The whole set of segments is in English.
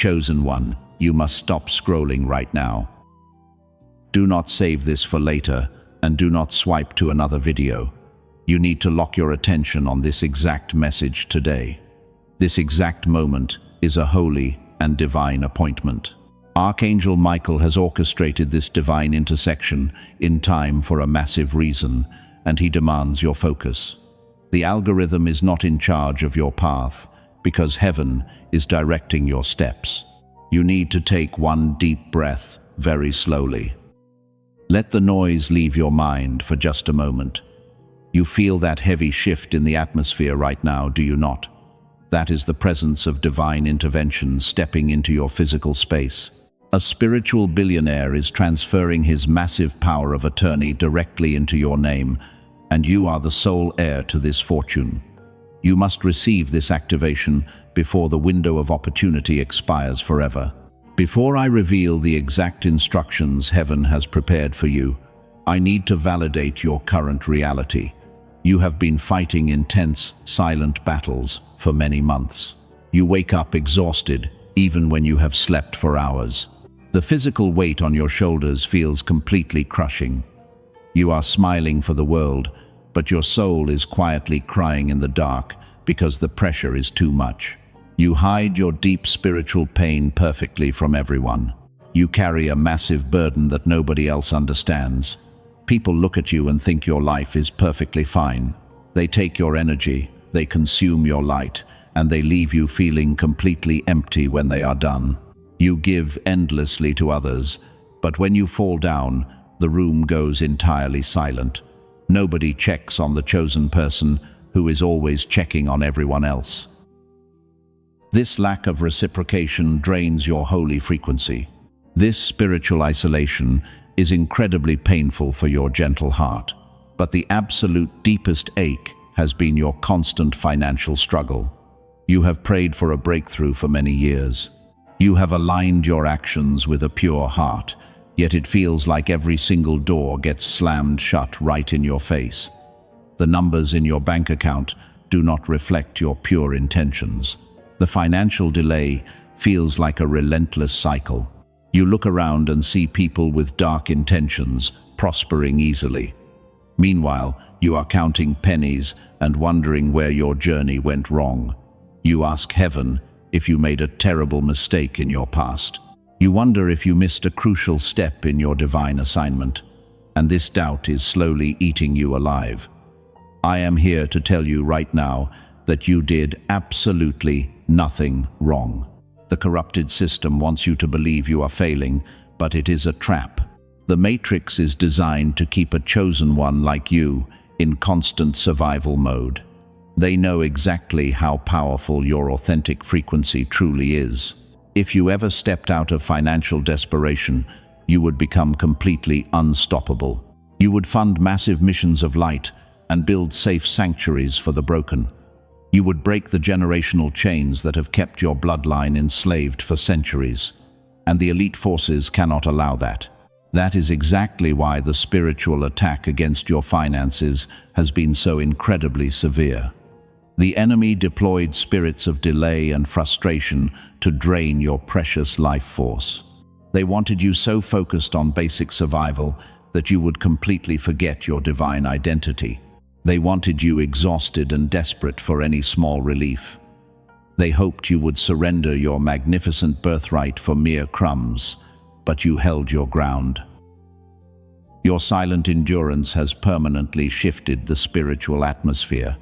Chosen one, you must stop scrolling right now. Do not save this for later, and do not swipe to another video. You need to lock your attention on this exact message today. This exact moment is a holy and divine appointment. Archangel Michael has orchestrated this divine intersection in time for a massive reason, and he demands your focus. The algorithm is not in charge of your path, because heaven is directing your steps. You need to take one deep breath very slowly. Let the noise leave your mind for just a moment. You feel that heavy shift in the atmosphere right now, do you not? That is the presence of divine intervention stepping into your physical space. A spiritual billionaire is transferring his massive power of attorney directly into your name, and you are the sole heir to this fortune. You must receive this activation before the window of opportunity expires forever. Before I reveal the exact instructions heaven has prepared for you, I need to validate your current reality. You have been fighting intense, silent battles for many months. You wake up exhausted, even when you have slept for hours. The physical weight on your shoulders feels completely crushing. You are smiling for the world, but your soul is quietly crying in the dark because the pressure is too much. You hide your deep spiritual pain perfectly from everyone. You carry a massive burden that nobody else understands. People look at you and think your life is perfectly fine. They take your energy, they consume your light, and they leave you feeling completely empty when they are done. You give endlessly to others, but when you fall down, the room goes entirely silent. Nobody checks on the chosen person who is always checking on everyone else. This lack of reciprocation drains your holy frequency. This spiritual isolation is incredibly painful for your gentle heart, but the absolute deepest ache has been your constant financial struggle. You have prayed for a breakthrough for many years. You have aligned your actions with a pure heart, yet it feels like every single door gets slammed shut right in your face. The numbers in your bank account do not reflect your pure intentions. The financial delay feels like a relentless cycle. You look around and see people with dark intentions prospering easily. Meanwhile, you are counting pennies and wondering where your journey went wrong. You ask heaven if you made a terrible mistake in your past. You wonder if you missed a crucial step in your divine assignment, and this doubt is slowly eating you alive. I am here to tell you right now that you did absolutely nothing wrong. The corrupted system wants you to believe you are failing, but it is a trap. The matrix is designed to keep a chosen one like you in constant survival mode. They know exactly how powerful your authentic frequency truly is. If you ever stepped out of financial desperation, you would become completely unstoppable. You would fund massive missions of light and build safe sanctuaries for the broken. You would break the generational chains that have kept your bloodline enslaved for centuries. And the elite forces cannot allow that. That is exactly why the spiritual attack against your finances has been so incredibly severe. The enemy deployed spirits of delay and frustration to drain your precious life force. They wanted you so focused on basic survival that you would completely forget your divine identity. They wanted you exhausted and desperate for any small relief. They hoped you would surrender your magnificent birthright for mere crumbs, but you held your ground. Your silent endurance has permanently shifted the spiritual atmosphere.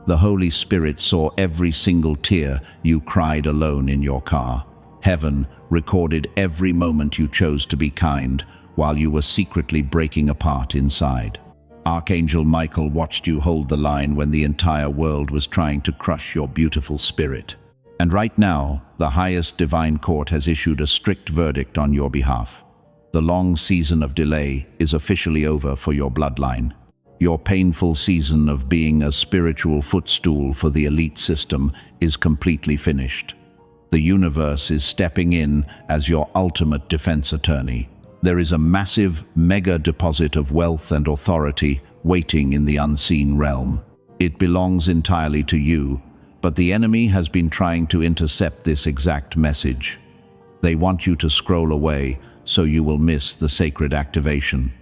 The Holy Spirit saw every single tear you cried alone in your car. Heaven recorded every moment you chose to be kind while you were secretly breaking apart inside. Archangel Michael watched you hold the line when the entire world was trying to crush your beautiful spirit. And right now, the highest divine court has issued a strict verdict on your behalf. The long season of delay is officially over for your bloodline. Your painful season of being a spiritual footstool for the elite system is completely finished. The universe is stepping in as your ultimate defense attorney. There is a massive, mega deposit of wealth and authority waiting in the unseen realm. It belongs entirely to you, but the enemy has been trying to intercept this exact message. They want you to scroll away so you will miss the sacred activation.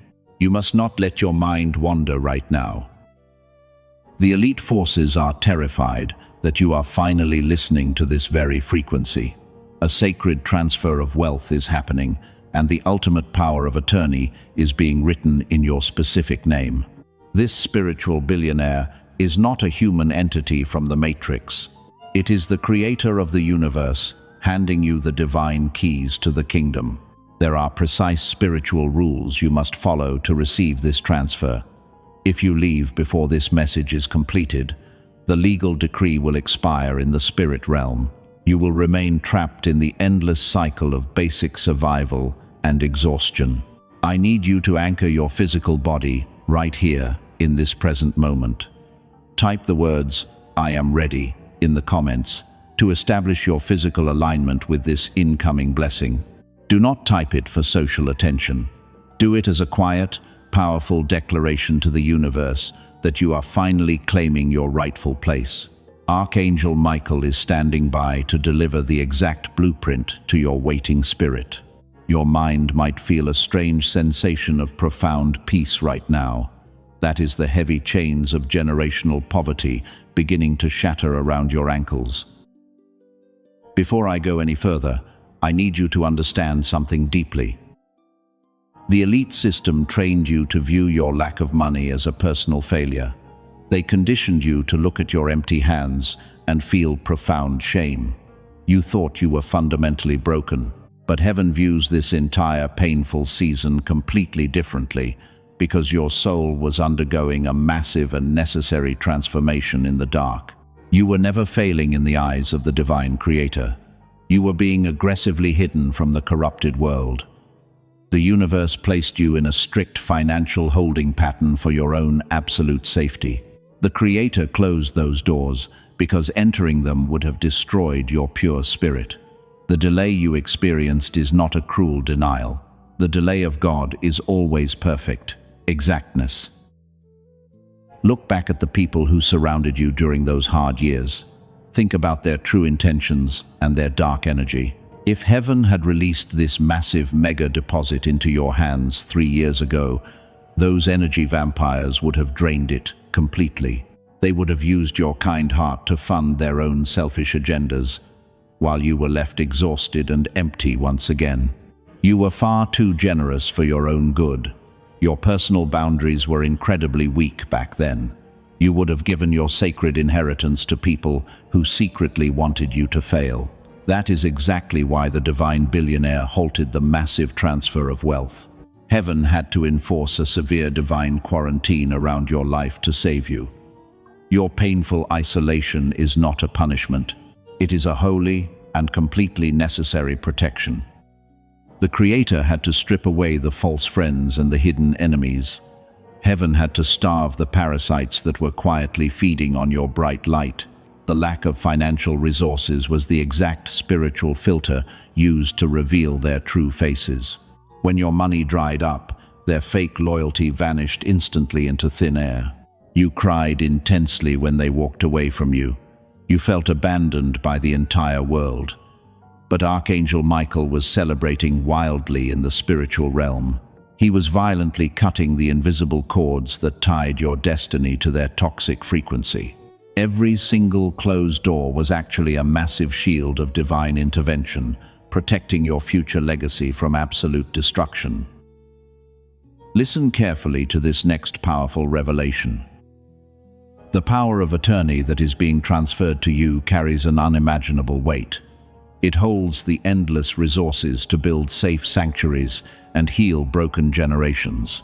You must not let your mind wander right now. The elite forces are terrified that you are finally listening to this very frequency. A sacred transfer of wealth is happening, and the ultimate power of attorney is being written in your specific name. This spiritual billionaire is not a human entity from the Matrix. It is the creator of the universe, handing you the divine keys to the kingdom. There are precise spiritual rules you must follow to receive this transfer. If you leave before this message is completed, the legal decree will expire in the spirit realm. You will remain trapped in the endless cycle of basic survival and exhaustion. I need you to anchor your physical body right here in this present moment. Type the words, "I am ready," in the comments to establish your physical alignment with this incoming blessing. Do not type it for social attention. Do it as a quiet, powerful declaration to the universe that you are finally claiming your rightful place. Archangel Michael is standing by to deliver the exact blueprint to your waiting spirit. Your mind might feel a strange sensation of profound peace right now. That is the heavy chains of generational poverty beginning to shatter around your ankles. Before I go any further, I need you to understand something deeply. The elite system trained you to view your lack of money as a personal failure. They conditioned you to look at your empty hands and feel profound shame. You thought you were fundamentally broken, but heaven views this entire painful season completely differently, because your soul was undergoing a massive and necessary transformation in the dark. You were never failing in the eyes of the divine creator. You were being aggressively hidden from the corrupted world. The universe placed you in a strict financial holding pattern for your own absolute safety. The creator closed those doors because entering them would have destroyed your pure spirit. The delay you experienced is not a cruel denial. The delay of God is always perfect. Exactness. Look back at the people who surrounded you during those hard years. Think about their true intentions and their dark energy. If heaven had released this massive mega deposit into your hands 3 years ago, those energy vampires would have drained it completely. They would have used your kind heart to fund their own selfish agendas, while you were left exhausted and empty once again. You were far too generous for your own good. Your personal boundaries were incredibly weak back then. You would have given your sacred inheritance to people who secretly wanted you to fail. That is exactly why the divine billionaire halted the massive transfer of wealth. Heaven had to enforce a severe divine quarantine around your life to save you. Your painful isolation is not a punishment. It is a holy and completely necessary protection. The Creator had to strip away the false friends and the hidden enemies. Heaven had to starve the parasites that were quietly feeding on your bright light. The lack of financial resources was the exact spiritual filter used to reveal their true faces. When your money dried up, their fake loyalty vanished instantly into thin air. You cried intensely when they walked away from you. You felt abandoned by the entire world. But Archangel Michael was celebrating wildly in the spiritual realm. He was violently cutting the invisible cords that tied your destiny to their toxic frequency. Every single closed door was actually a massive shield of divine intervention, protecting your future legacy from absolute destruction. Listen carefully to this next powerful revelation. The power of attorney that is being transferred to you carries an unimaginable weight. It holds the endless resources to build safe sanctuaries and heal broken generations.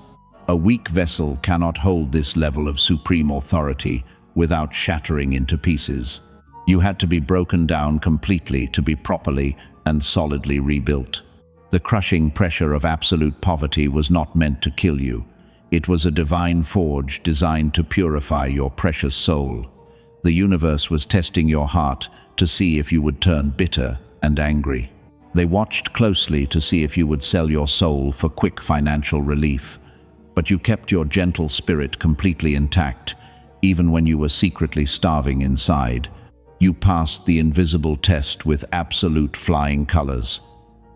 A weak vessel cannot hold this level of supreme authority without shattering into pieces. You had to be broken down completely to be properly and solidly rebuilt. The crushing pressure of absolute poverty was not meant to kill you. It was a divine forge designed to purify your precious soul. The universe was testing your heart to see if you would turn bitter and angry. They watched closely to see if you would sell your soul for quick financial relief. But you kept your gentle spirit completely intact, even when you were secretly starving inside. You passed the invisible test with absolute flying colors.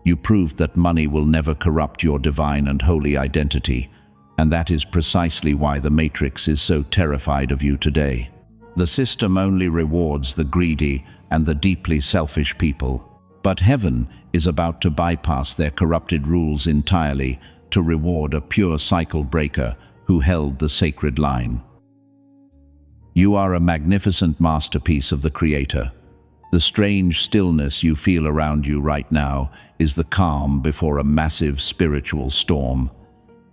You proved that money will never corrupt your divine and holy identity, and that is precisely why the Matrix is so terrified of you today. The system only rewards the greedy and the deeply selfish people, but heaven is about to bypass their corrupted rules entirely to reward a pure cycle breaker who held the sacred line. You are a magnificent masterpiece of the Creator. The strange stillness you feel around you right now is the calm before a massive spiritual storm.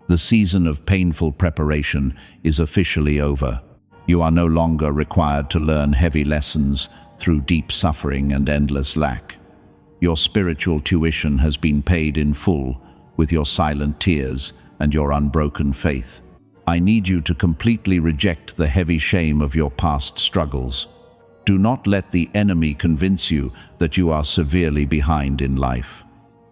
The season of painful preparation is officially over. You are no longer required to learn heavy lessons through deep suffering and endless lack. Your spiritual tuition has been paid in full with your silent tears and your unbroken faith. I need you to completely reject the heavy shame of your past struggles. Do not let the enemy convince you that you are severely behind in life.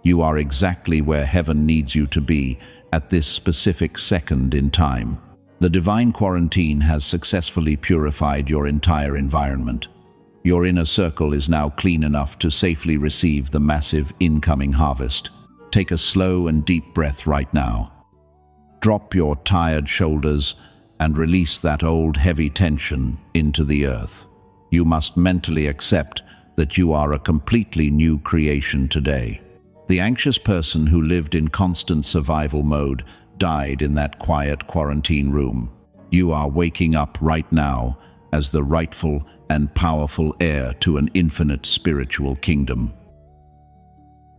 You are exactly where heaven needs you to be at this specific second in time. The divine quarantine has successfully purified your entire environment. Your inner circle is now clean enough to safely receive the massive incoming harvest. Take a slow and deep breath right now. Drop your tired shoulders and release that old heavy tension into the earth. You must mentally accept that you are a completely new creation today. The anxious person who lived in constant survival mode died in that quiet quarantine room. You are waking up right now as the rightful and powerful heir to an infinite spiritual kingdom.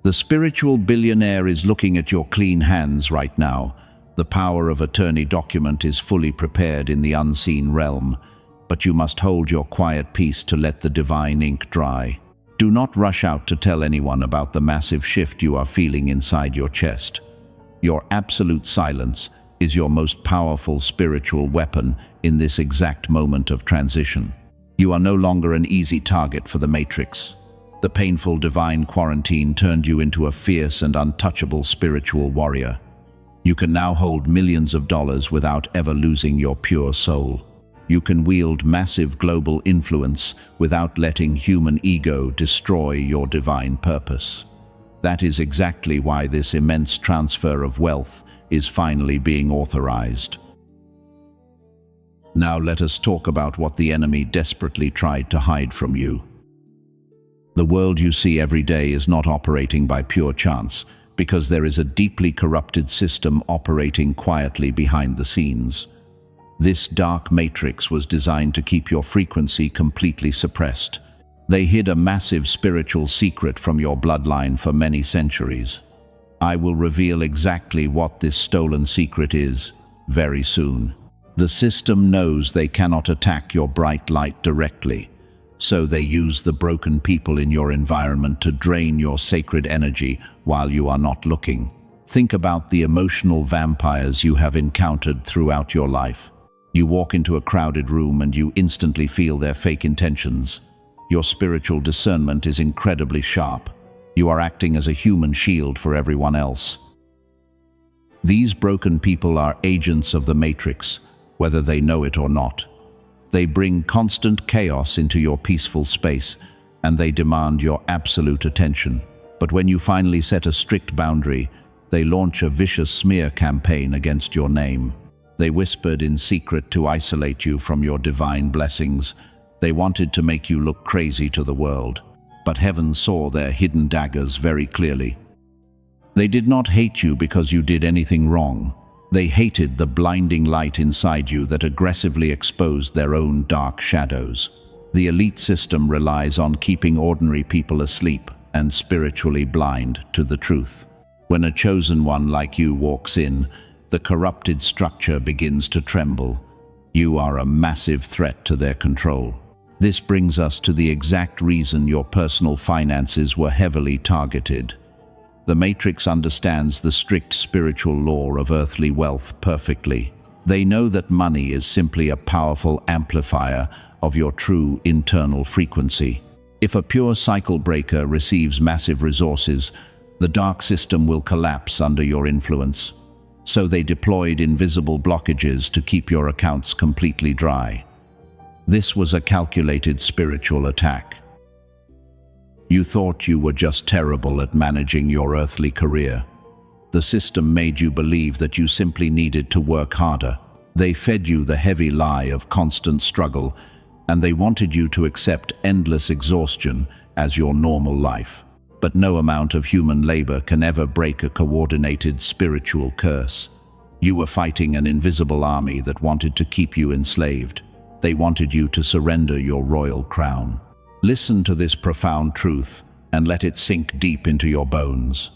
The spiritual billionaire is looking at your clean hands right now. The power of attorney document is fully prepared in the unseen realm, but you must hold your quiet peace to let the divine ink dry. Do not rush out to tell anyone about the massive shift you are feeling inside your chest. Your absolute silence is your most powerful spiritual weapon in this exact moment of transition. You are no longer an easy target for the Matrix. The painful divine quarantine turned you into a fierce and untouchable spiritual warrior. You can now hold millions of dollars without ever losing your pure soul. You can wield massive global influence without letting human ego destroy your divine purpose. That is exactly why this immense transfer of wealth is finally being authorized. Now let us talk about what the enemy desperately tried to hide from you. The world you see every day is not operating by pure chance, because there is a deeply corrupted system operating quietly behind the scenes. This dark matrix was designed to keep your frequency completely suppressed. They hid a massive spiritual secret from your bloodline for many centuries. I will reveal exactly what this stolen secret is very soon. The system knows they cannot attack your bright light directly, so they use the broken people in your environment to drain your sacred energy while you are not looking. Think about the emotional vampires you have encountered throughout your life. You walk into a crowded room and you instantly feel their fake intentions. Your spiritual discernment is incredibly sharp. You are acting as a human shield for everyone else. These broken people are agents of the Matrix, whether they know it or not. They bring constant chaos into your peaceful space, and they demand your absolute attention. But when you finally set a strict boundary, they launch a vicious smear campaign against your name. They whispered in secret to isolate you from your divine blessings. They wanted to make you look crazy to the world. But heaven saw their hidden daggers very clearly. They did not hate you because you did anything wrong. They hated the blinding light inside you that aggressively exposed their own dark shadows. The elite system relies on keeping ordinary people asleep and spiritually blind to the truth. When a chosen one like you walks in, the corrupted structure begins to tremble. You are a massive threat to their control. This brings us to the exact reason your personal finances were heavily targeted. The Matrix understands the strict spiritual law of earthly wealth perfectly. They know that money is simply a powerful amplifier of your true internal frequency. If a pure cycle breaker receives massive resources, the dark system will collapse under your influence. So they deployed invisible blockages to keep your accounts completely dry. This was a calculated spiritual attack. You thought you were just terrible at managing your earthly career. The system made you believe that you simply needed to work harder. They fed you the heavy lie of constant struggle, and they wanted you to accept endless exhaustion as your normal life. But no amount of human labor can ever break a coordinated spiritual curse. You were fighting an invisible army that wanted to keep you enslaved. They wanted you to surrender your royal crown. Listen to this profound truth and let it sink deep into your bones.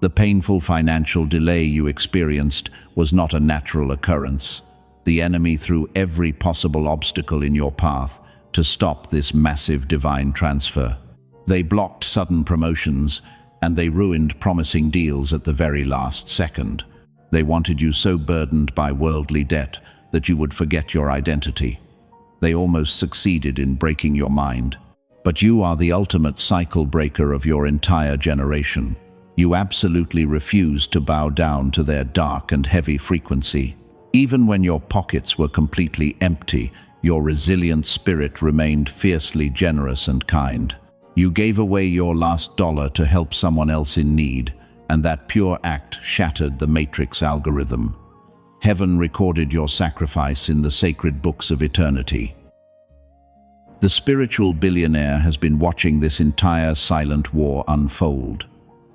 The painful financial delay you experienced was not a natural occurrence. The enemy threw every possible obstacle in your path to stop this massive divine transfer. They blocked sudden promotions, and they ruined promising deals at the very last second. They wanted you so burdened by worldly debt that you would forget your identity. They almost succeeded in breaking your mind. But you are the ultimate cycle breaker of your entire generation. You absolutely refused to bow down to their dark and heavy frequency. Even when your pockets were completely empty, your resilient spirit remained fiercely generous and kind. You gave away your last dollar to help someone else in need, and that pure act shattered the matrix algorithm. Heaven recorded your sacrifice in the sacred books of eternity. The spiritual billionaire has been watching this entire silent war unfold.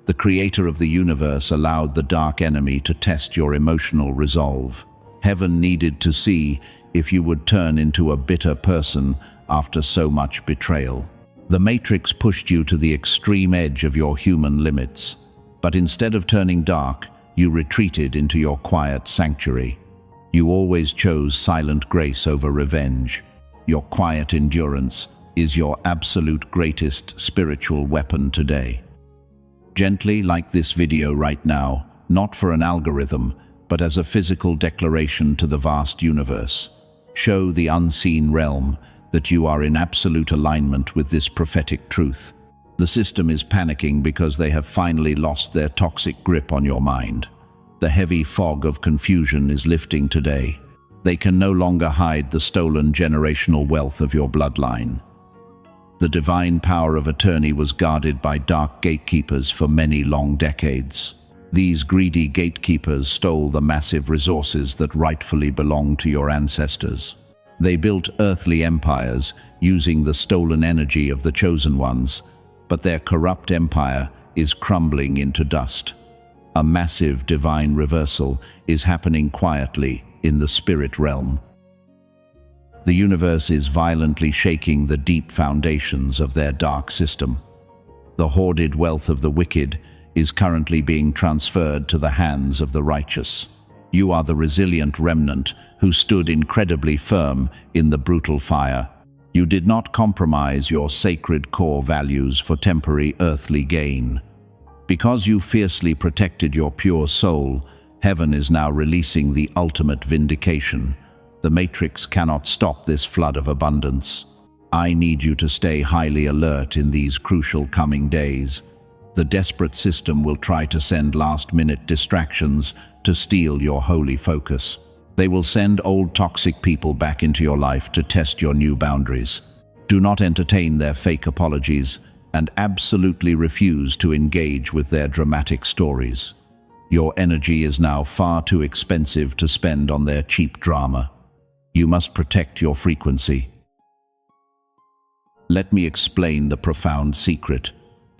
The creator of the universe allowed the dark enemy to test your emotional resolve. Heaven needed to see if you would turn into a bitter person after so much betrayal. The matrix pushed you to the extreme edge of your human limits, but instead of turning dark, you retreated into your quiet sanctuary. You always chose silent grace over revenge. Your quiet endurance is your absolute greatest spiritual weapon today. Gently like this video right now, not for an algorithm, but as a physical declaration to the vast universe. Show the unseen realm that you are in absolute alignment with this prophetic truth. The system is panicking because they have finally lost their toxic grip on your mind. The heavy fog of confusion is lifting today. They can no longer hide the stolen generational wealth of your bloodline. The divine power of attorney was guarded by dark gatekeepers for many long decades. These greedy gatekeepers stole the massive resources that rightfully belonged to your ancestors. They built earthly empires using the stolen energy of the chosen ones, but their corrupt empire is crumbling into dust. A massive divine reversal is happening quietly in the spirit realm. The universe is violently shaking the deep foundations of their dark system. The hoarded wealth of the wicked is currently being transferred to the hands of the righteous. You are the resilient remnant who stood incredibly firm in the brutal fire. You did not compromise your sacred core values for temporary earthly gain. Because you fiercely protected your pure soul, heaven is now releasing the ultimate vindication. The matrix cannot stop this flood of abundance. I need you to stay highly alert in these crucial coming days. The desperate system will try to send last-minute distractions to steal your holy focus. They will send old toxic people back into your life to test your new boundaries. Do not entertain their fake apologies and absolutely refuse to engage with their dramatic stories. Your energy is now far too expensive to spend on their cheap drama. You must protect your frequency. Let me explain the profound secret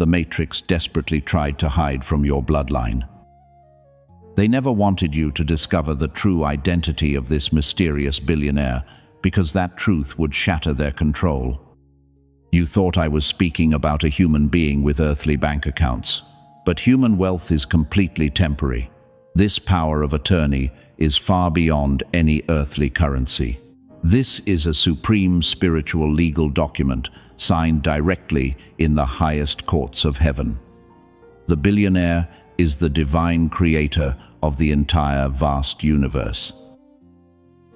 the Matrix desperately tried to hide from your bloodline. They never wanted you to discover the true identity of this mysterious billionaire, because that truth would shatter their control. You thought I was speaking about a human being with earthly bank accounts, but human wealth is completely temporary. This power of attorney is far beyond any earthly currency. This is a supreme spiritual legal document signed directly in the highest courts of heaven. The billionaire is the divine creator of the entire vast universe.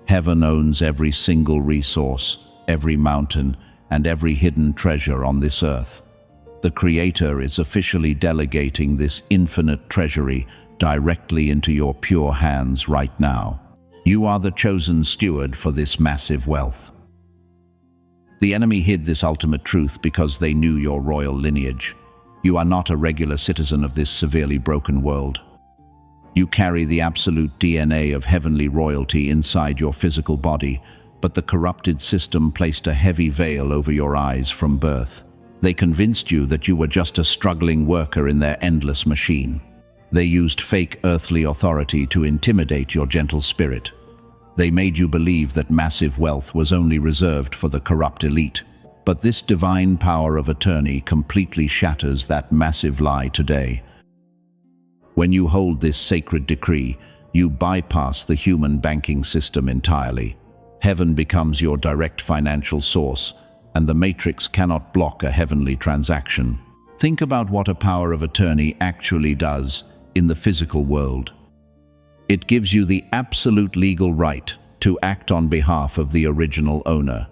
Heaven owns every single resource, every mountain, and every hidden treasure on this earth. The Creator is officially delegating this infinite treasury directly into your pure hands right now. You are the chosen steward for this massive wealth. The enemy hid this ultimate truth because they knew your royal lineage. You are not a regular citizen of this severely broken world. You carry the absolute DNA of heavenly royalty inside your physical body, but the corrupted system placed a heavy veil over your eyes from birth. They convinced you that you were just a struggling worker in their endless machine. They used fake earthly authority to intimidate your gentle spirit. They made you believe that massive wealth was only reserved for the corrupt elite. But this divine power of attorney completely shatters that massive lie today. When you hold this sacred decree, you bypass the human banking system entirely. Heaven becomes your direct financial source, and the matrix cannot block a heavenly transaction. Think about what a power of attorney actually does in the physical world. It gives you the absolute legal right to act on behalf of the original owner.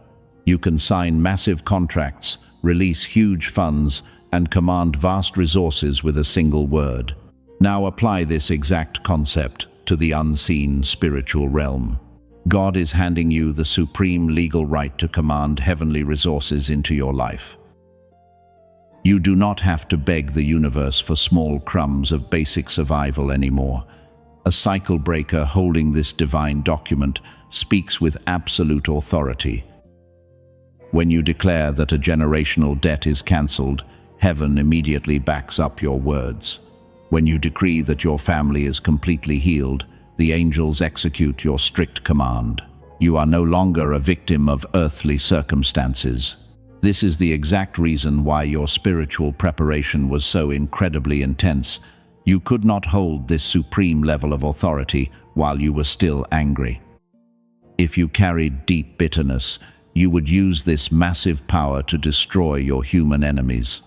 You can sign massive contracts, release huge funds, and command vast resources with a single word. Now apply this exact concept to the unseen spiritual realm. God is handing you the supreme legal right to command heavenly resources into your life. You do not have to beg the universe for small crumbs of basic survival anymore. A cycle breaker holding this divine document speaks with absolute authority. When you declare that a generational debt is cancelled, heaven immediately backs up your words. When you decree that your family is completely healed, the angels execute your strict command. You are no longer a victim of earthly circumstances. This is the exact reason why your spiritual preparation was so incredibly intense. You could not hold this supreme level of authority while you were still angry. If you carried deep bitterness, you would use this massive power to destroy your human enemies.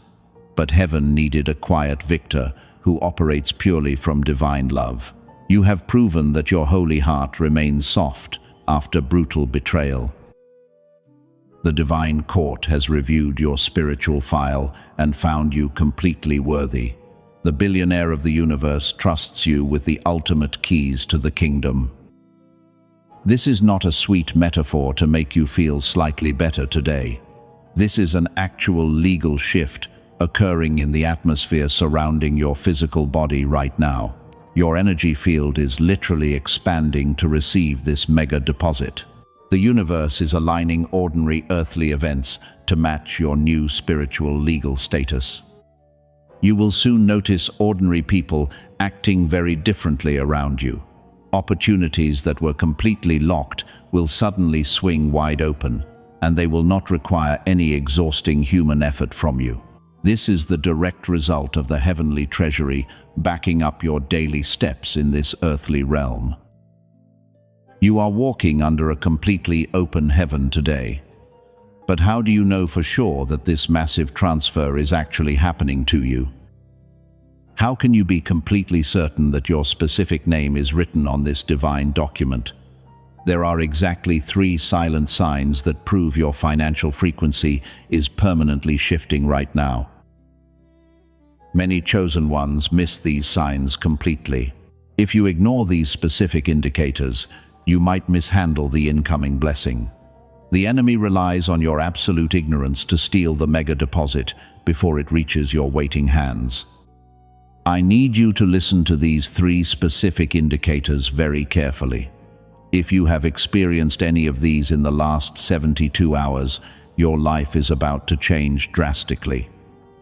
But heaven needed a quiet victor who operates purely from divine love. You have proven that your holy heart remains soft after brutal betrayal. The divine court has reviewed your spiritual file and found you completely worthy. The billionaire of the universe trusts you with the ultimate keys to the kingdom. This is not a sweet metaphor to make you feel slightly better today. This is an actual legal shift occurring in the atmosphere surrounding your physical body right now. Your energy field is literally expanding to receive this mega deposit. The universe is aligning ordinary earthly events to match your new spiritual legal status. You will soon notice ordinary people acting very differently around you. Opportunities that were completely locked will suddenly swing wide open, and they will not require any exhausting human effort from you. This is the direct result of the heavenly treasury backing up your daily steps in this earthly realm. You are walking under a completely open heaven today. But how do you know for sure that this massive transfer is actually happening to you? How can you be completely certain that your specific name is written on this divine document? There are exactly 3 silent signs that prove your financial frequency is permanently shifting right now. Many chosen ones miss these signs completely. If you ignore these specific indicators, you might mishandle the incoming blessing. The enemy relies on your absolute ignorance to steal the mega deposit before it reaches your waiting hands. I need you to listen to these 3 specific indicators very carefully. If you have experienced any of these in the last 72 hours, your life is about to change drastically.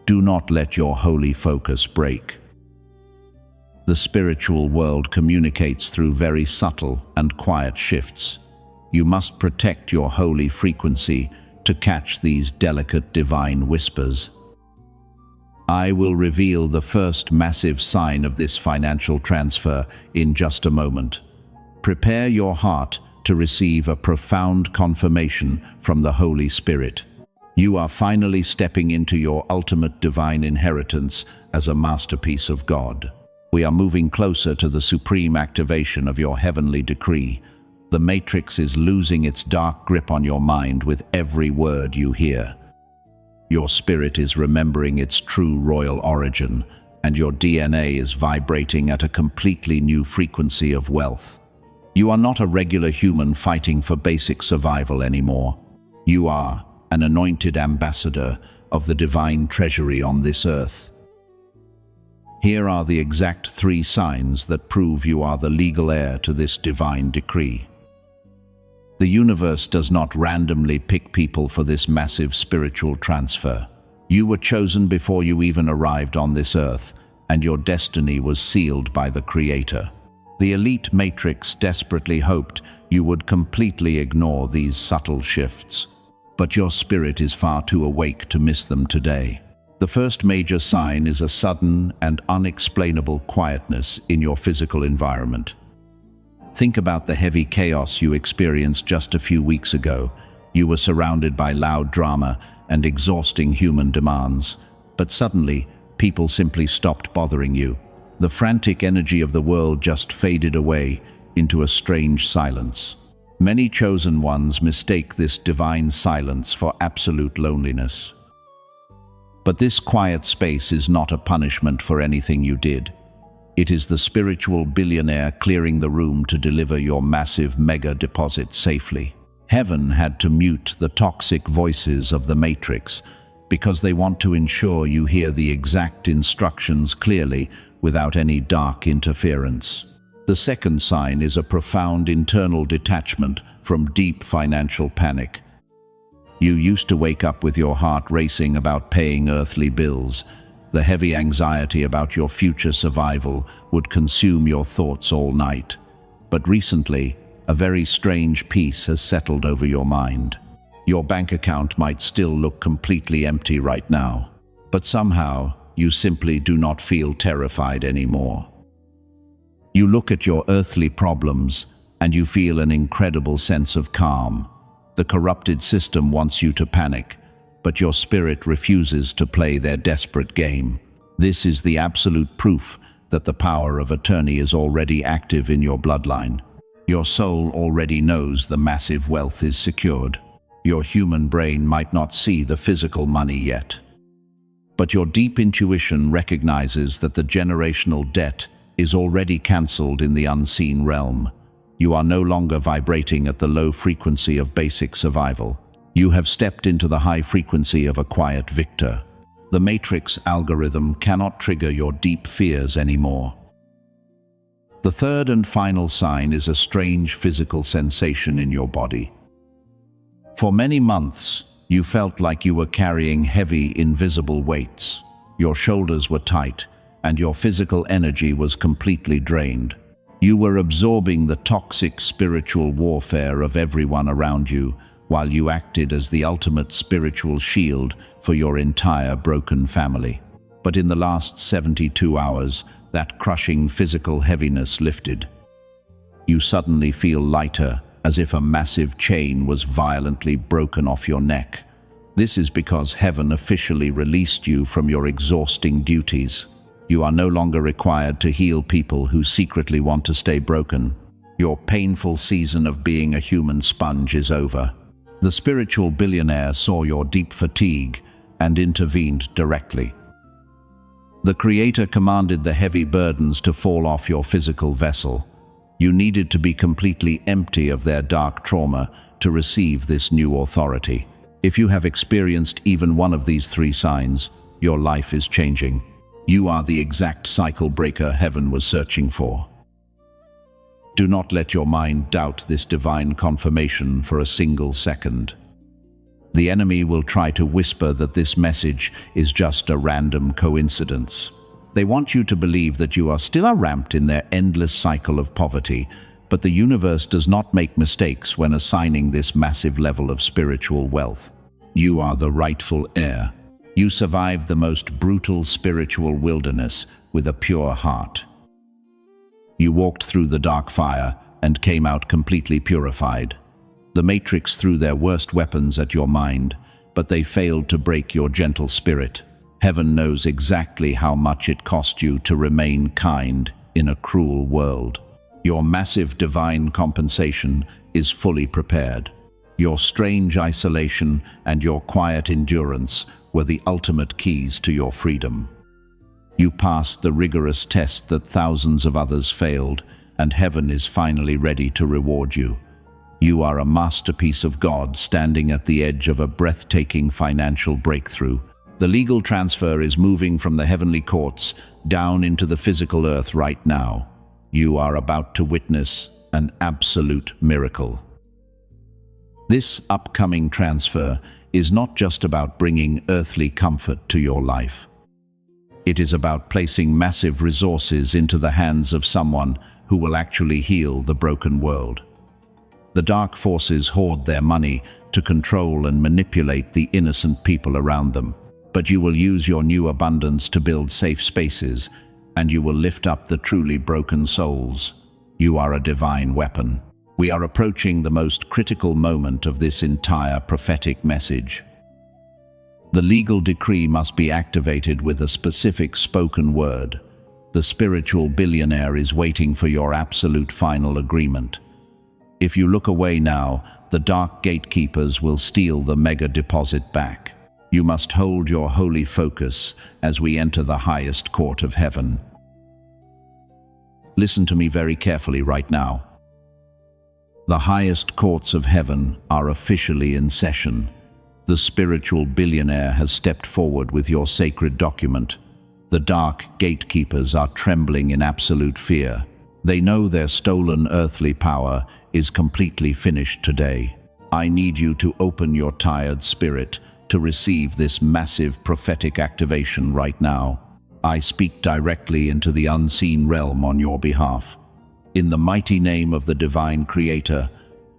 Do not let your holy focus break. The spiritual world communicates through very subtle and quiet shifts. You must protect your holy frequency to catch these delicate divine whispers. I will reveal the first massive sign of this financial transfer in just a moment. Prepare your heart to receive a profound confirmation from the Holy Spirit. You are finally stepping into your ultimate divine inheritance as a masterpiece of God. We are moving closer to the supreme activation of your heavenly decree. The matrix is losing its dark grip on your mind with every word you hear. Your spirit is remembering its true royal origin, and your DNA is vibrating at a completely new frequency of wealth. You are not a regular human fighting for basic survival anymore. You are an anointed ambassador of the divine treasury on this earth. Here are the exact 3 signs that prove you are the legal heir to this divine decree. The universe does not randomly pick people for this massive spiritual transfer. You were chosen before you even arrived on this earth, and your destiny was sealed by the Creator. The elite matrix desperately hoped you would completely ignore these subtle shifts, but your spirit is far too awake to miss them today. The first major sign is a sudden and unexplainable quietness in your physical environment. Think about the heavy chaos you experienced just a few weeks ago. You were surrounded by loud drama and exhausting human demands, but suddenly, people simply stopped bothering you. The frantic energy of the world just faded away into a strange silence. Many chosen ones mistake this divine silence for absolute loneliness. But this quiet space is not a punishment for anything you did. It is the spiritual billionaire clearing the room to deliver your massive mega deposit safely. Heaven had to mute the toxic voices of the matrix because they want to ensure you hear the exact instructions clearly without any dark interference. The second sign is a profound internal detachment from deep financial panic. You used to wake up with your heart racing about paying earthly bills. The heavy anxiety about your future survival would consume your thoughts all night. But recently, a very strange peace has settled over your mind. Your bank account might still look completely empty right now, but somehow you simply do not feel terrified anymore. You look at your earthly problems and you feel an incredible sense of calm. The corrupted system wants you to panic, but your spirit refuses to play their desperate game. This is the absolute proof that the power of attorney is already active in your bloodline. Your soul already knows the massive wealth is secured. Your human brain might not see the physical money yet, but your deep intuition recognizes that the generational debt is already cancelled in the unseen realm. You are no longer vibrating at the low frequency of basic survival. You have stepped into the high frequency of a quiet victor. The matrix algorithm cannot trigger your deep fears anymore. The third and final sign is a strange physical sensation in your body. For many months, you felt like you were carrying heavy, invisible weights. Your shoulders were tight, and your physical energy was completely drained. You were absorbing the toxic spiritual warfare of everyone around you, while you acted as the ultimate spiritual shield for your entire broken family. But in the last 72 hours, that crushing physical heaviness lifted. You suddenly feel lighter, as if a massive chain was violently broken off your neck. This is because heaven officially released you from your exhausting duties. You are no longer required to heal people who secretly want to stay broken. Your painful season of being a human sponge is over. The spiritual billionaire saw your deep fatigue and intervened directly. The Creator commanded the heavy burdens to fall off your physical vessel. You needed to be completely empty of their dark trauma to receive this new authority. If you have experienced even one of these 3 signs, your life is changing. You are the exact cycle breaker heaven was searching for. Do not let your mind doubt this divine confirmation for a single second. The enemy will try to whisper that this message is just a random coincidence. They want you to believe that you are still ramped in their endless cycle of poverty, but the universe does not make mistakes when assigning this massive level of spiritual wealth. You are the rightful heir. You survived the most brutal spiritual wilderness with a pure heart. You walked through the dark fire and came out completely purified. The Matrix threw their worst weapons at your mind, but they failed to break your gentle spirit. Heaven knows exactly how much it cost you to remain kind in a cruel world. Your massive divine compensation is fully prepared. Your strange isolation and your quiet endurance were the ultimate keys to your freedom. You passed the rigorous test that thousands of others failed, and heaven is finally ready to reward you. You are a masterpiece of God standing at the edge of a breathtaking financial breakthrough. The legal transfer is moving from the heavenly courts down into the physical earth right now. You are about to witness an absolute miracle. This upcoming transfer is not just about bringing earthly comfort to your life. It is about placing massive resources into the hands of someone who will actually heal the broken world. The dark forces hoard their money to control and manipulate the innocent people around them. But you will use your new abundance to build safe spaces, and you will lift up the truly broken souls. You are a divine weapon. We are approaching the most critical moment of this entire prophetic message. The legal decree must be activated with a specific spoken word. The spiritual billionaire is waiting for your absolute final agreement. If you look away now, the dark gatekeepers will steal the mega deposit back. You must hold your holy focus as we enter the highest court of heaven. Listen to me very carefully right now. The highest courts of heaven are officially in session. The spiritual billionaire has stepped forward with your sacred document. The dark gatekeepers are trembling in absolute fear. They know their stolen earthly power is completely finished today. I need you to open your tired spirit to receive this massive prophetic activation right now. I speak directly into the unseen realm on your behalf. In the mighty name of the divine creator,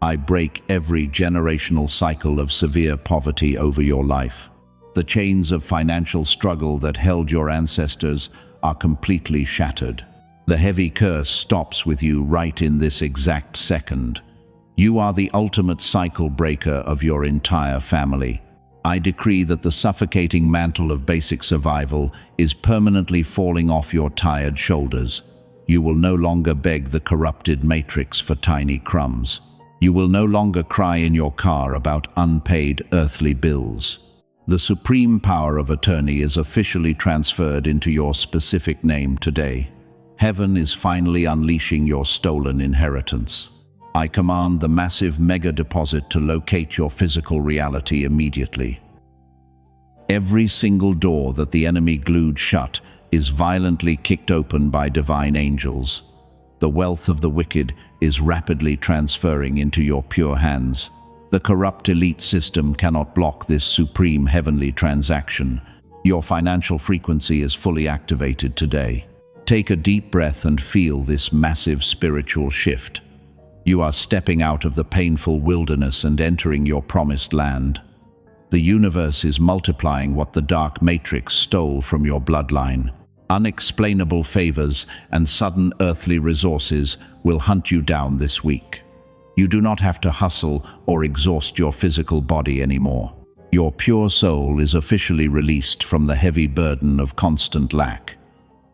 I break every generational cycle of severe poverty over your life. The chains of financial struggle that held your ancestors are completely shattered. The heavy curse stops with you right in this exact second. You are the ultimate cycle breaker of your entire family. I decree that the suffocating mantle of basic survival is permanently falling off your tired shoulders. You will no longer beg the corrupted matrix for tiny crumbs. You will no longer cry in your car about unpaid earthly bills. The supreme power of attorney is officially transferred into your specific name today. Heaven is finally unleashing your stolen inheritance. I command the massive mega deposit to locate your physical reality immediately. Every single door that the enemy glued shut is violently kicked open by divine angels. The wealth of the wicked is rapidly transferring into your pure hands. The corrupt elite system cannot block this supreme heavenly transaction. Your financial frequency is fully activated today. Take a deep breath and feel this massive spiritual shift. You are stepping out of the painful wilderness and entering your promised land. The universe is multiplying what the dark matrix stole from your bloodline. Unexplainable favors and sudden earthly resources will hunt you down this week. You do not have to hustle or exhaust your physical body anymore. Your pure soul is officially released from the heavy burden of constant lack.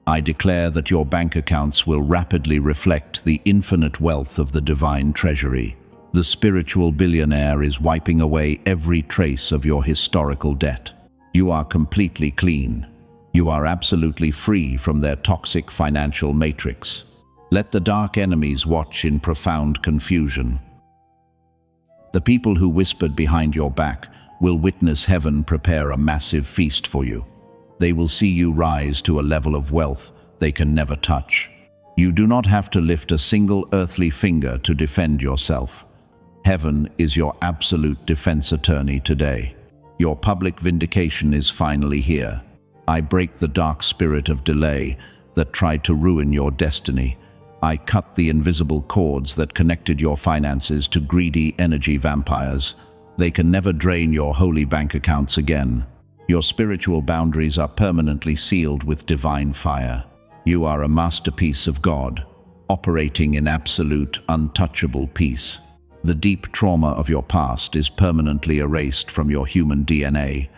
I declare that your bank accounts will rapidly reflect the infinite wealth of the divine treasury. The spiritual billionaire is wiping away every trace of your historical debt. You are completely clean. You are absolutely free from their toxic financial matrix. Let the dark enemies watch in profound confusion. The people who whispered behind your back will witness heaven prepare a massive feast for you. They will see you rise to a level of wealth they can never touch. You do not have to lift a single earthly finger to defend yourself. Heaven is your absolute defense attorney today. Your public vindication is finally here. I break the dark spirit of delay that tried to ruin your destiny. I cut the invisible cords that connected your finances to greedy energy vampires. They can never drain your holy bank accounts again. Your spiritual boundaries are permanently sealed with divine fire. You are a masterpiece of God, operating in absolute, untouchable peace. The deep trauma of your past is permanently erased from your human DNA.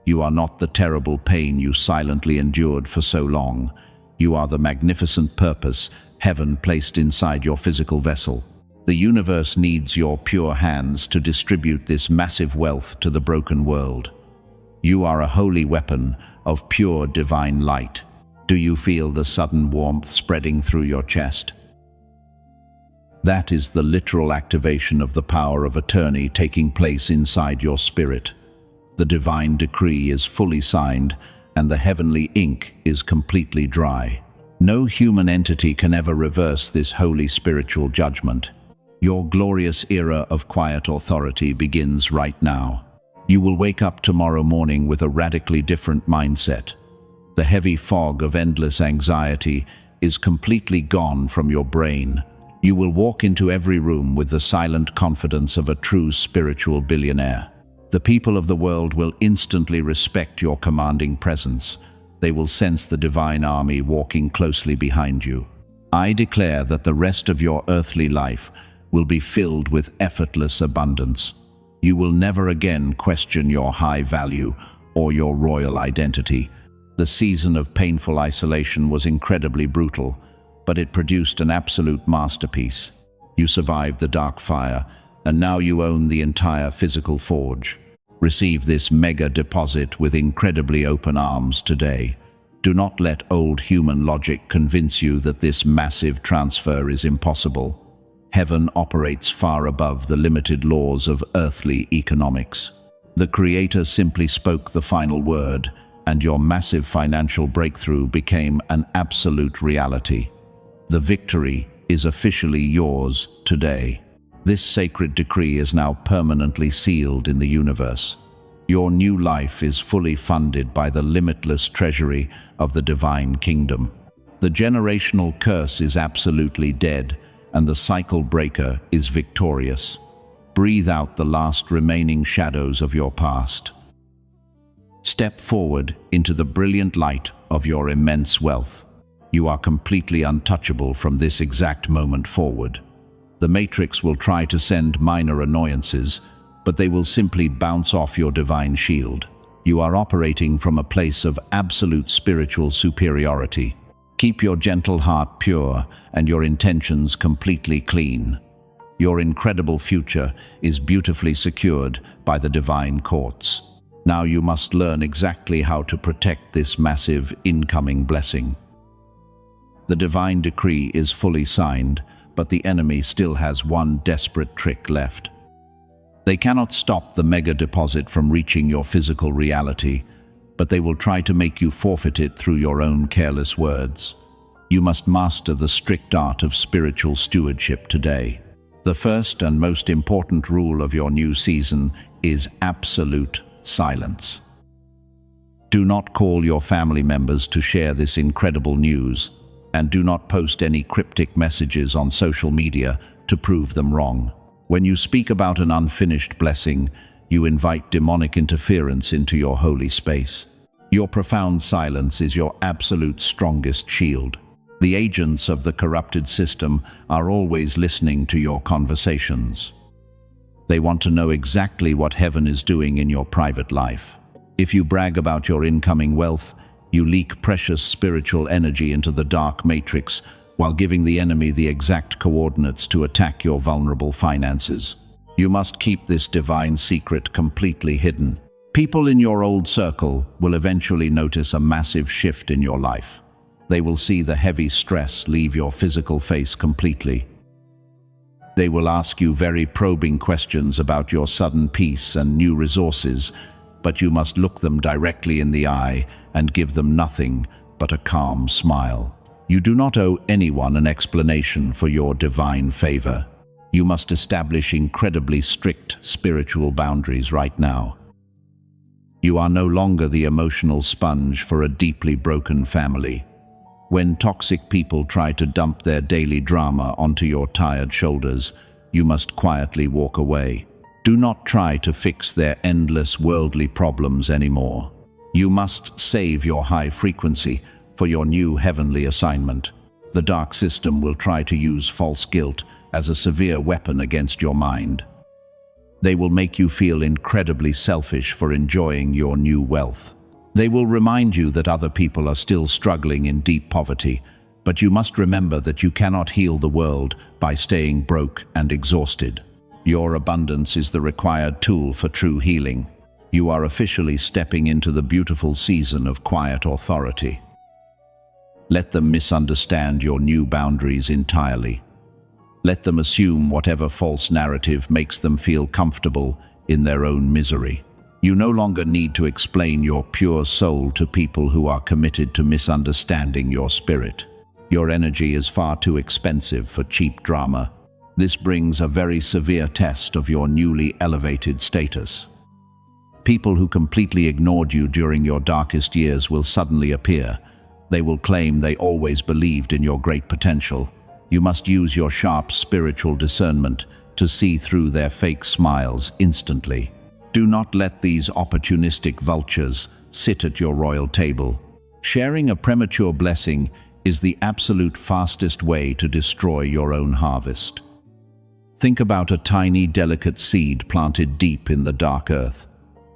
You are not the terrible pain you silently endured for so long. You are the magnificent purpose heaven placed inside your physical vessel. The universe needs your pure hands to distribute this massive wealth to the broken world. You are a holy weapon of pure divine light. Do you feel the sudden warmth spreading through your chest? That is the literal activation of the power of attorney taking place inside your spirit. The divine decree is fully signed, and the heavenly ink is completely dry. No human entity can ever reverse this holy spiritual judgment. Your glorious era of quiet authority begins right now. You will wake up tomorrow morning with a radically different mindset. The heavy fog of endless anxiety is completely gone from your brain. You will walk into every room with the silent confidence of a true spiritual billionaire. The people of the world will instantly respect your commanding presence. They will sense the divine army walking closely behind you. I declare that the rest of your earthly life will be filled with effortless abundance. You will never again question your high value or your royal identity. The season of painful isolation was incredibly brutal, but it produced an absolute masterpiece. You survived the dark fire, and now you own the entire physical forge. Receive this mega deposit with incredibly open arms today. Do not let old human logic convince you that this massive transfer is impossible. Heaven operates far above the limited laws of earthly economics. The Creator simply spoke the final word, and your massive financial breakthrough became an absolute reality. The victory is officially yours today. This sacred decree is now permanently sealed in the universe. Your new life is fully funded by the limitless treasury of the divine kingdom. The generational curse is absolutely dead, and the cycle breaker is victorious. Breathe out the last remaining shadows of your past. Step forward into the brilliant light of your immense wealth. You are completely untouchable from this exact moment forward. The Matrix will try to send minor annoyances, but they will simply bounce off your divine shield. You are operating from a place of absolute spiritual superiority. Keep your gentle heart pure and your intentions completely clean. Your incredible future is beautifully secured by the divine courts. Now you must learn exactly how to protect this massive incoming blessing. The divine decree is fully signed, but the enemy still has one desperate trick left. They cannot stop the mega deposit from reaching your physical reality, but they will try to make you forfeit it through your own careless words. You must master the strict art of spiritual stewardship today. The first and most important rule of your new season is absolute silence. Do not call your family members to share this incredible news, and do not post any cryptic messages on social media to prove them wrong. When you speak about an unfinished blessing, you invite demonic interference into your holy space. Your profound silence is your absolute strongest shield. The agents of the corrupted system are always listening to your conversations. They want to know exactly what heaven is doing in your private life. If you brag about your incoming wealth, you leak precious spiritual energy into the dark matrix while giving the enemy the exact coordinates to attack your vulnerable finances. You must keep this divine secret completely hidden. People in your old circle will eventually notice a massive shift in your life. They will see the heavy stress leave your physical face completely. They will ask you very probing questions about your sudden peace and new resources, but you must look them directly in the eye and give them nothing but a calm smile. You do not owe anyone an explanation for your divine favor. You must establish incredibly strict spiritual boundaries right now. You are no longer the emotional sponge for a deeply broken family. When toxic people try to dump their daily drama onto your tired shoulders, you must quietly walk away. Do not try to fix their endless worldly problems anymore. You must save your high frequency for your new heavenly assignment. The dark system will try to use false guilt as a severe weapon against your mind. They will make you feel incredibly selfish for enjoying your new wealth. They will remind you that other people are still struggling in deep poverty, but you must remember that you cannot heal the world by staying broke and exhausted. Your abundance is the required tool for true healing. You are officially stepping into the beautiful season of quiet authority. Let them misunderstand your new boundaries entirely. Let them assume whatever false narrative makes them feel comfortable in their own misery. You no longer need to explain your pure soul to people who are committed to misunderstanding your spirit. Your energy is far too expensive for cheap drama. This brings a very severe test of your newly elevated status. People who completely ignored you during your darkest years will suddenly appear. They will claim they always believed in your great potential. You must use your sharp spiritual discernment to see through their fake smiles instantly. Do not let these opportunistic vultures sit at your royal table. Sharing a premature blessing is the absolute fastest way to destroy your own harvest. Think about a tiny, delicate seed planted deep in the dark earth.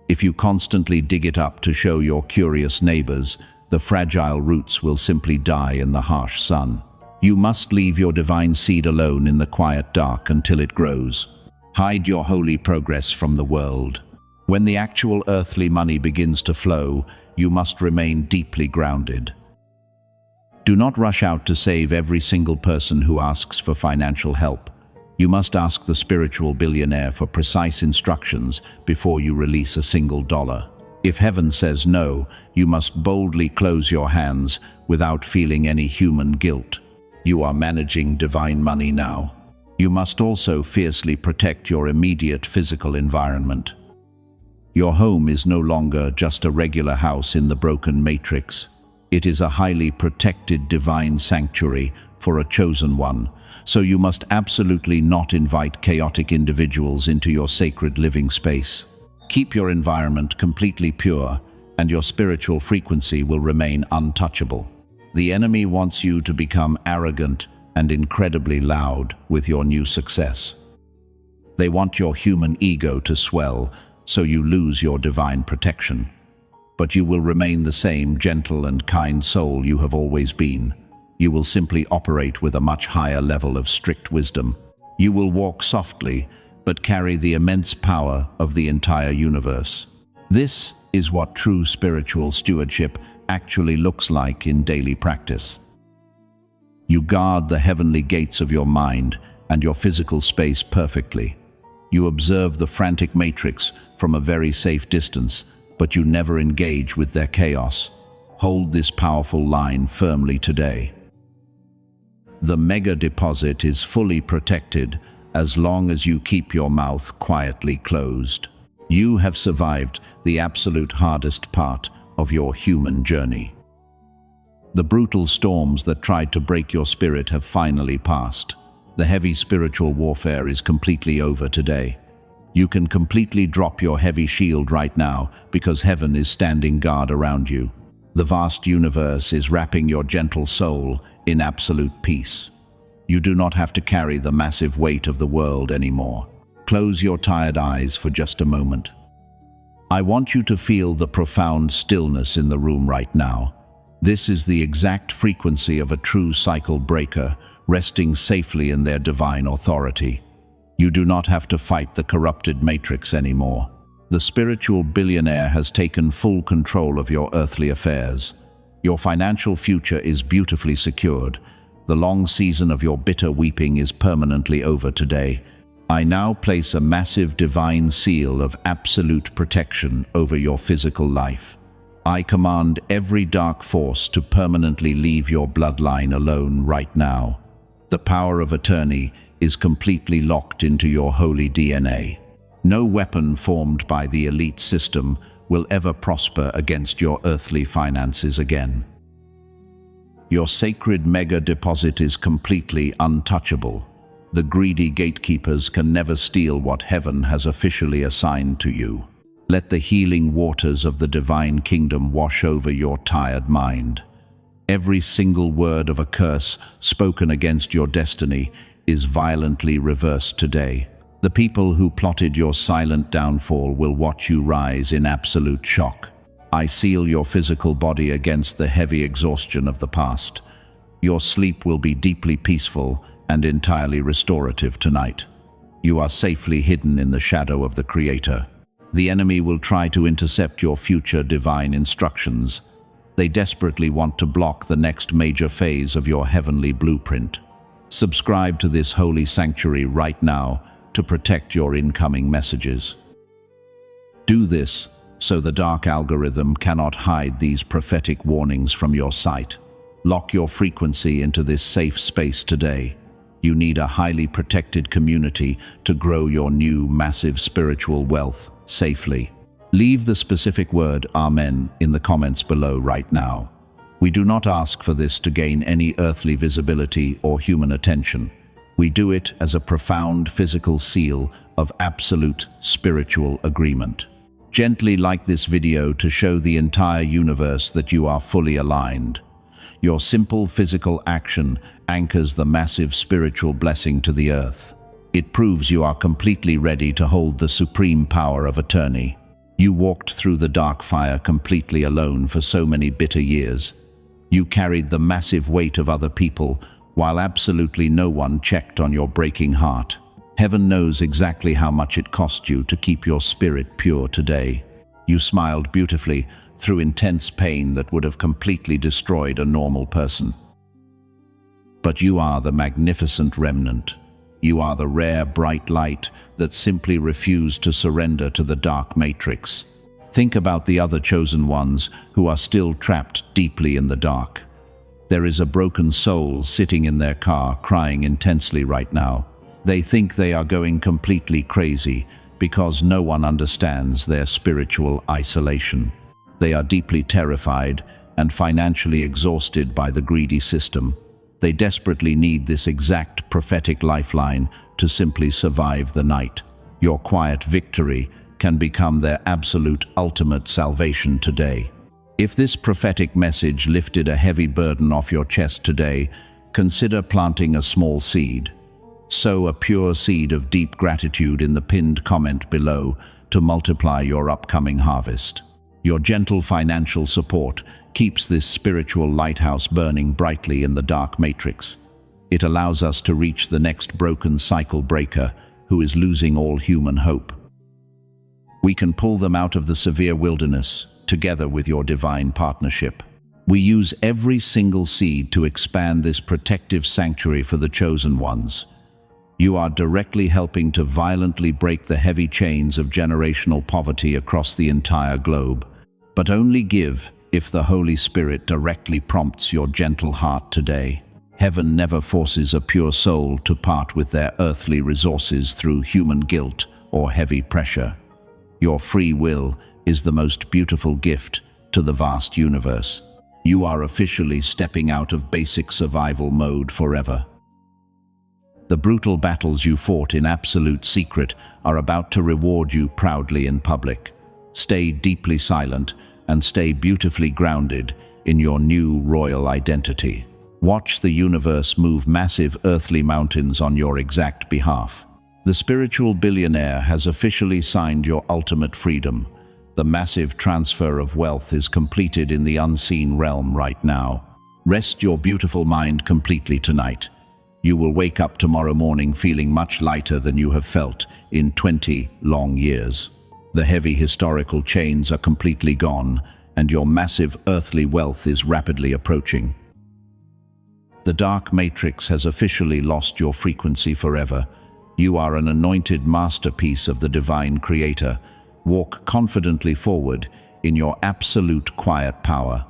If you constantly dig it up to show your curious neighbors, the fragile roots will simply die in the harsh sun. You must leave your divine seed alone in the quiet dark until it grows. Hide your holy progress from the world. When the actual earthly money begins to flow, you must remain deeply grounded. Do not rush out to save every single person who asks for financial help. You must ask the spiritual billionaire for precise instructions before you release a single dollar. If heaven says no, you must boldly close your hands without feeling any human guilt. You are managing divine money now. You must also fiercely protect your immediate physical environment. Your home is no longer just a regular house in the broken matrix. It is a highly protected divine sanctuary for a chosen one, so you must absolutely not invite chaotic individuals into your sacred living space. Keep your environment completely pure, and your spiritual frequency will remain untouchable. The enemy wants you to become arrogant and incredibly loud with your new success. They want your human ego to swell, so you lose your divine protection. But you will remain the same gentle and kind soul you have always been. You will simply operate with a much higher level of strict wisdom. You will walk softly, but carry the immense power of the entire universe. This is what true spiritual stewardship actually looks like in daily practice. You guard the heavenly gates of your mind and your physical space perfectly. You observe the frantic matrix from a very safe distance, but you never engage with their chaos. Hold this powerful line firmly today. The mega deposit is fully protected as long as you keep your mouth quietly closed. You have survived the absolute hardest part of your human journey. The brutal storms that tried to break your spirit have finally passed. The heavy spiritual warfare is completely over today. You can completely drop your heavy shield right now because heaven is standing guard around you. The vast universe is wrapping your gentle soul in absolute peace. You do not have to carry the massive weight of the world anymore. Close your tired eyes for just a moment. I want you to feel the profound stillness in the room right now. This is the exact frequency of a true cycle breaker, resting safely in their divine authority. You do not have to fight the corrupted matrix anymore. The spiritual billionaire has taken full control of your earthly affairs. Your financial future is beautifully secured. The long season of your bitter weeping is permanently over today. I now place a massive divine seal of absolute protection over your physical life. I command every dark force to permanently leave your bloodline alone right now. The power of attorney is completely locked into your holy DNA. No weapon formed by the elite system will ever prosper against your earthly finances again. Your sacred mega deposit is completely untouchable. The greedy gatekeepers can never steal what heaven has officially assigned to you. Let the healing waters of the divine kingdom wash over your tired mind. Every single word of a curse spoken against your destiny is violently reversed today. The people who plotted your silent downfall will watch you rise in absolute shock. I seal your physical body against the heavy exhaustion of the past. Your sleep will be deeply peaceful and entirely restorative tonight. You are safely hidden in the shadow of the Creator. The enemy will try to intercept your future divine instructions. They desperately want to block the next major phase of your heavenly blueprint. Subscribe to this holy sanctuary right now to protect your incoming messages. Do this so the dark algorithm cannot hide these prophetic warnings from your sight. Lock your frequency into this safe space today. You need a highly protected community to grow your new massive spiritual wealth safely. Leave the specific word Amen in the comments below right now. We do not ask for this to gain any earthly visibility or human attention. We do it as a profound physical seal of absolute spiritual agreement. Gently like this video to show the entire universe that you are fully aligned. Your simple physical action anchors the massive spiritual blessing to the earth. It proves you are completely ready to hold the supreme power of attorney. You walked through the dark fire completely alone for so many bitter years. You carried the massive weight of other people, while absolutely no one checked on your breaking heart. Heaven knows exactly how much it cost you to keep your spirit pure today. You smiled beautifully through intense pain that would have completely destroyed a normal person. But you are the magnificent remnant. You are the rare bright light that simply refused to surrender to the dark matrix. Think about the other chosen ones who are still trapped deeply in the dark. There is a broken soul sitting in their car crying intensely right now. They think they are going completely crazy because no one understands their spiritual isolation. They are deeply terrified and financially exhausted by the greedy system. They desperately need this exact prophetic lifeline to simply survive the night. Your quiet victory can become their absolute ultimate salvation today. If this prophetic message lifted a heavy burden off your chest today, consider planting a small seed. Sow a pure seed of deep gratitude in the pinned comment below to multiply your upcoming harvest. Your gentle financial support keeps this spiritual lighthouse burning brightly in the dark matrix. It allows us to reach the next broken cycle breaker who is losing all human hope. We can pull them out of the severe wilderness together with your divine partnership. We use every single seed to expand this protective sanctuary for the chosen ones. You are directly helping to violently break the heavy chains of generational poverty across the entire globe. But only give if the Holy Spirit directly prompts your gentle heart today. Heaven never forces a pure soul to part with their earthly resources through human guilt or heavy pressure. Your free will is the most beautiful gift to the vast universe. You are officially stepping out of basic survival mode forever. The brutal battles you fought in absolute secret are about to reward you proudly in public. Stay deeply silent and stay beautifully grounded in your new royal identity. Watch the universe move massive earthly mountains on your exact behalf. The spiritual billionaire has officially signed your ultimate freedom. The massive transfer of wealth is completed in the unseen realm right now. Rest your beautiful mind completely tonight. You will wake up tomorrow morning feeling much lighter than you have felt in 20 long years. The heavy historical chains are completely gone, and your massive earthly wealth is rapidly approaching. The dark matrix has officially lost your frequency forever. You are an anointed masterpiece of the divine creator. Walk confidently forward in your absolute quiet power.